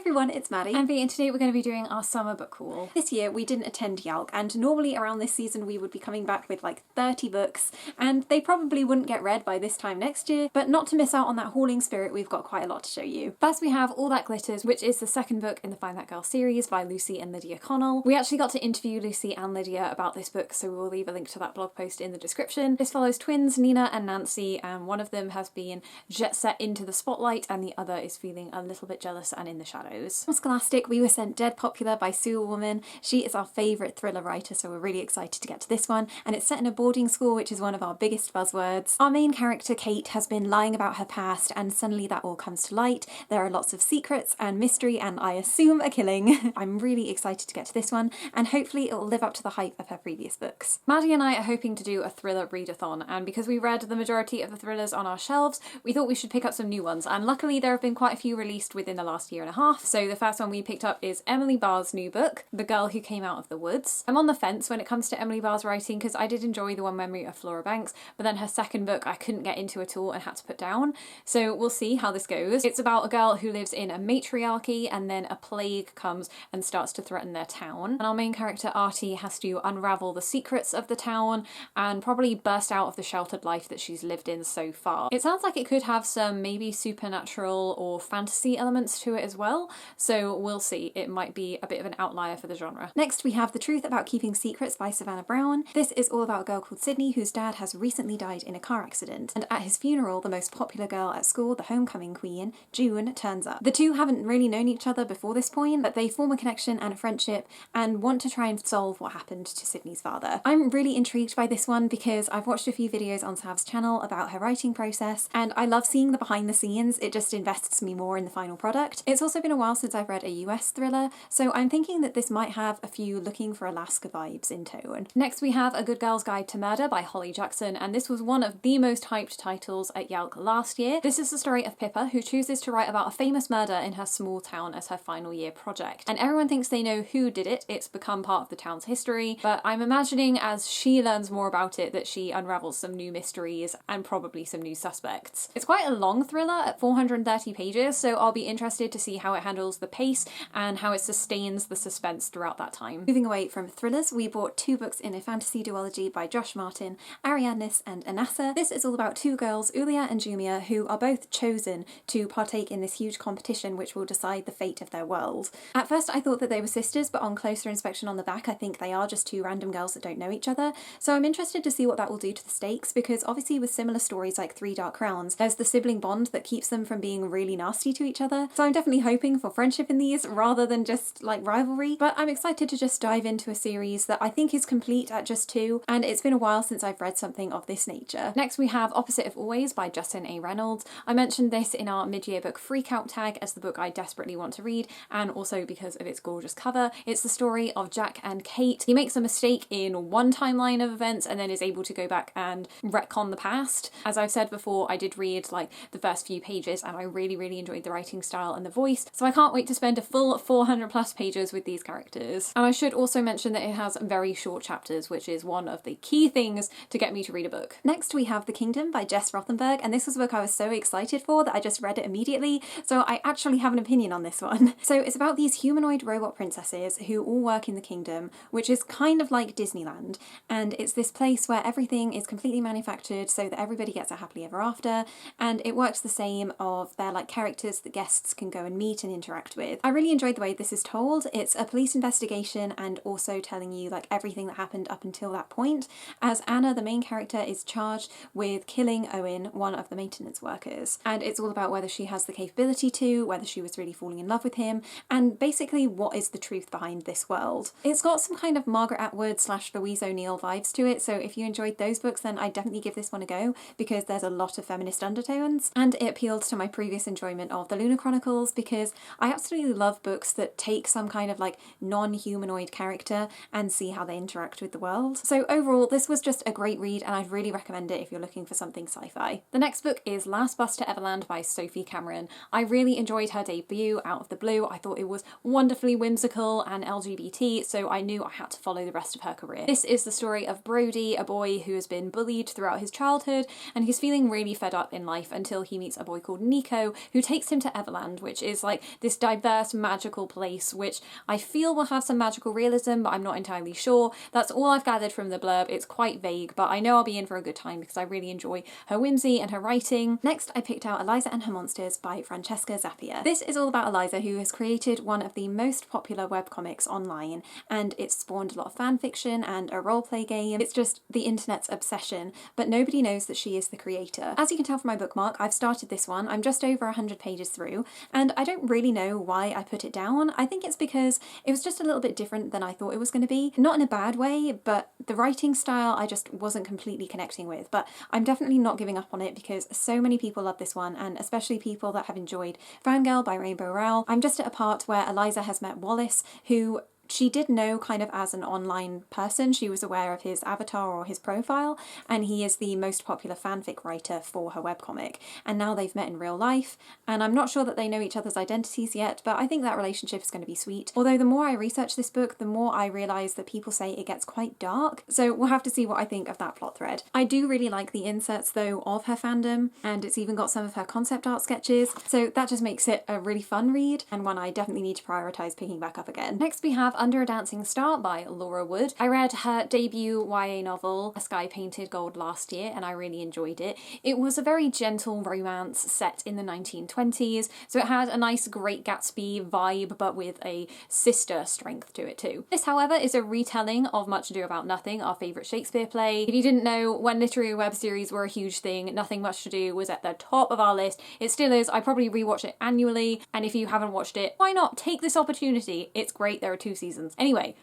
everyone, it's Maddie. And V, and today we're going to be doing our summer book haul. This year we didn't attend YALC, and normally around this season we would be coming back with like 30 books, and they probably wouldn't get read by this time next year, but not to miss out on that hauling spirit, we've got quite a lot to show you. First we have All That Glitters, which is the second book in the Find That Girl series by Lucy and Lydia Connell. We actually got to interview Lucy and Lydia about this book, so we'll leave a link to that blog post in the description. This follows twins Nina and Nancy, and one of them has been jet set into the spotlight and the other is feeling a little bit jealous and in the shadows. On Scholastic, we were sent Dead Popular by Sue Woman. She is our favourite thriller writer, so we're really excited to get to this one, and it's set in a boarding school, which is one of our biggest buzzwords. Our main character, Kate, has been lying about her past, and suddenly that all comes to light. There are lots of secrets and mystery, and I assume a killing. I'm really excited to get to this one, and hopefully it will live up to the hype of her previous books. Maddie and I are hoping to do a thriller readathon, and because we read the majority of the thrillers on our shelves, we thought we should pick up some new ones, and luckily there have been quite a few released within the last year and a half. So the first one we picked up is Emily Barr's new book, The Girl Who Came Out of the Woods. I'm on the fence when it comes to Emily Barr's writing because I did enjoy The One Memory of Flora Banks, but then her second book I couldn't get into at all and had to put down. So we'll see how this goes. It's about a girl who lives in a matriarchy and then a plague comes and starts to threaten their town. And our main character Artie has to unravel the secrets of the town and probably burst out of the sheltered life that she's lived in so far. It sounds like it could have some maybe supernatural or fantasy elements to it as well, so we'll see. It might be a bit of an outlier for the genre. Next we have The Truth About Keeping Secrets by Savannah Brown. This is all about a girl called Sydney whose dad has recently died in a car accident, and at his funeral the most popular girl at school, the homecoming queen, June, turns up. The two haven't really known each other before this point, but they form a connection and a friendship and want to try and solve what happened to Sydney's father. I'm really intrigued by this one because I've watched a few videos on Sav's channel about her writing process, and I love seeing the behind the scenes. It just invests me more in the final product. It's also been a while since I've read a US thriller, so I'm thinking that this might have a few Looking for Alaska vibes in tone. Next we have A Good Girl's Guide to Murder by Holly Jackson, and this was one of the most hyped titles at YALC last year. This is the story of Pippa, who chooses to write about a famous murder in her small town as her final year project. And everyone thinks they know who did it. It's become part of the town's history, but I'm imagining as she learns more about it that she unravels some new mysteries and probably some new suspects. It's quite a long thriller at 430 pages, so I'll be interested to see how it handles the pace and how it sustains the suspense throughout that time. Moving away from thrillers, we bought two books in a fantasy duology by Josh Martin, Ariadnis and Anassa. This is all about two girls, Ulia and Jumia, who are both chosen to partake in this huge competition which will decide the fate of their world. At first I thought that they were sisters, but on closer inspection on the back I think they are just two random girls that don't know each other, so I'm interested to see what that will do to the stakes, because obviously with similar stories like Three Dark Crowns, there's the sibling bond that keeps them from being really nasty to each other, so I'm definitely hoping for friendship in these rather than just like rivalry, but I'm excited to just dive into a series that I think is complete at just two, and it's been a while since I've read something of this nature. Next we have Opposite of Always by Justin A. Reynolds. I mentioned this in our mid-year book freakout tag as the book I desperately want to read, and also because of its gorgeous cover. It's the story of Jack and Kate. He makes a mistake in one timeline of events and then is able to go back and retcon the past. As I've said before, I did read like the first few pages and I really enjoyed the writing style and the voice, so I can't wait to spend a full 400 plus pages with these characters. And I should also mention that it has very short chapters, which is one of the key things to get me to read a book. Next we have The Kingdom by Jess Rothenberg, and this was a book I was so excited for that I just read it immediately, so I actually have an opinion on this one. So it's about these humanoid robot princesses who all work in the kingdom, which is kind of like Disneyland, and it's this place where everything is completely manufactured so that everybody gets a happily ever after, and it works the same of they're like characters that guests can go and meet and interact with. I really enjoyed the way this is told. It's a police investigation and also telling you like everything that happened up until that point, as Anna, the main character, is charged with killing Owen, one of the maintenance workers, and it's all about whether she has the capability to, whether she was really falling in love with him, and basically what is the truth behind this world. It's got some kind of Margaret Atwood / Louise O'Neill vibes to it, so if you enjoyed those books then I'd definitely give this one a go because there's a lot of feminist undertones, and it appealed to my previous enjoyment of the Lunar Chronicles because I absolutely love books that take some kind of like non-humanoid character and see how they interact with the world. So overall this was just a great read and I'd really recommend it if you're looking for something sci-fi. The next book is Last Bus to Everland by Sophie Cameron. I really enjoyed her debut out of the blue. I thought it was wonderfully whimsical and LGBT, so I knew I had to follow the rest of her career. This is the story of Brody, a boy who has been bullied throughout his childhood and he's feeling really fed up in life until he meets a boy called Nico who takes him to Everland, which is like this diverse magical place, which I feel will have some magical realism, but I'm not entirely sure. That's all I've gathered from the blurb. It's quite vague, but I know I'll be in for a good time because I really enjoy her whimsy and her writing. Next, I picked out Eliza and Her Monsters by Francesca Zappia. This is all about Eliza, who has created one of the most popular webcomics online, and it's spawned a lot of fan fiction and a roleplay game. It's just the internet's obsession, but nobody knows that she is the creator. As you can tell from my bookmark, I've started this one. I'm just over 100 pages through, and I don't really know why I put it down. I think it's because it was just a little bit different than I thought it was going to be. Not in a bad way, but the writing style I just wasn't completely connecting with. But I'm definitely not giving up on it because so many people love this one, and especially people that have enjoyed Fangirl by Rainbow Rowell. I'm just at a part where Eliza has met Wallace, who she did know kind of as an online person. She was aware of his avatar or his profile, and he is the most popular fanfic writer for her webcomic. And now they've met in real life, and I'm not sure that they know each other's identities yet, but I think that relationship is going to be sweet. Although the more I research this book, the more I realise that people say it gets quite dark, so we'll have to see what I think of that plot thread. I do really like the inserts though of her fandom, and it's even got some of her concept art sketches, so that just makes it a really fun read, and one I definitely need to prioritise picking back up again. Next we have Under a Dancing Star by Laura Wood. I read her debut YA novel, A Sky Painted Gold, last year, and I really enjoyed it. It was a very gentle romance set in the 1920s, so it had a nice Great Gatsby vibe, but with a sister strength to it too. This, however, is a retelling of Much Ado About Nothing, our favourite Shakespeare play. If you didn't know, when literary web series were a huge thing, Nothing Much to Do was at the top of our list. It still is. I probably rewatch it annually, and if you haven't watched it, why not take this opportunity? It's great. There are 2 seasons. Anyway,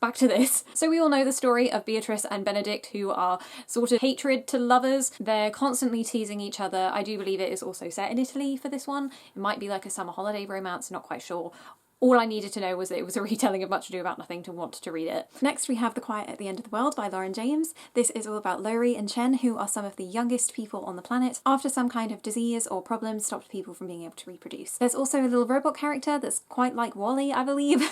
back to this. So we all know the story of Beatrice and Benedict, who are sort of hatred to lovers. They're constantly teasing each other. I do believe it is also set in Italy for this one. It might be like a summer holiday romance, not quite sure. All I needed to know was that it was a retelling of Much Ado About Nothing to want to read it. Next we have The Quiet at the End of the World by Lauren James. This is all about Lowry and Chen, who are some of the youngest people on the planet, after some kind of disease or problem stopped people from being able to reproduce. There's also a little robot character that's quite like Wall-E, I believe,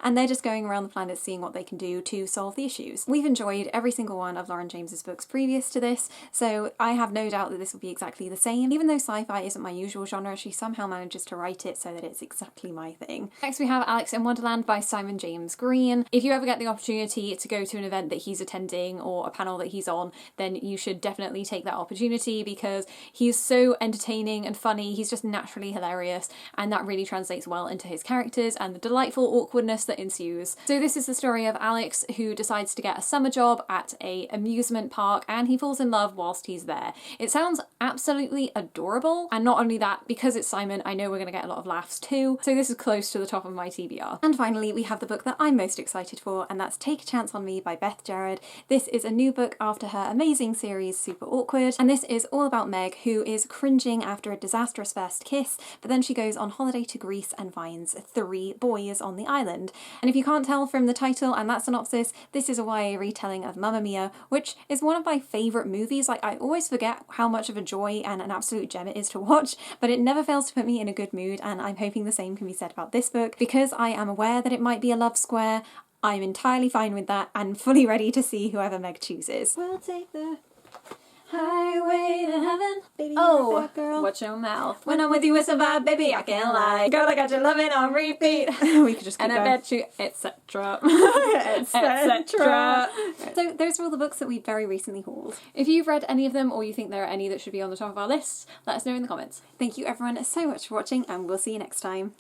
and they're just going around the planet seeing what they can do to solve the issues. We've enjoyed every single one of Lauren James's books previous to this, so I have no doubt that this will be exactly the same. Even though sci-fi isn't my usual genre, she somehow manages to write it so that it's exactly my thing. Next we have Alex in Wonderland by Simon James Green. If you ever get the opportunity to go to an event that he's attending or a panel that he's on, then you should definitely take that opportunity because he's so entertaining and funny. He's just naturally hilarious, and that really translates well into his characters and the delightful awkwardness that ensues. So this is the story of Alex, who decides to get a summer job at an amusement park, and he falls in love whilst he's there. It sounds absolutely adorable, and not only that, because it's Simon, I know we're going to get a lot of laughs too, so this is close to the top of my TBR. And finally, we have the book that I'm most excited for, and that's Take a Chance on Me by Beth Jarrett. This is a new book after her amazing series Super Awkward, and this is all about Meg, who is cringing after a disastrous first kiss, but then she goes on holiday to Greece and finds 3 boys on the island. And if you can't tell from the title and that synopsis, this is a YA retelling of Mamma Mia, which is one of my favourite movies. Like, I always forget how much of a joy and an absolute gem it is to watch, but it never fails to put me in a good mood, and I'm hoping the same can be said about this book. Because I am aware that it might be a love square, I'm entirely fine with that and fully ready to see whoever Meg chooses. We'll take the highway to heaven, baby. Oh, girl. Watch your mouth. When I'm with you, it's a vibe, baby. I can't lie. Girl, I got your loving on repeat. We could just keep going. And I bet you, etc. etc. So those are all the books that we very recently hauled. If you've read any of them, or you think there are any that should be on the top of our list, let us know in the comments. Thank you everyone so much for watching, and we'll see you next time.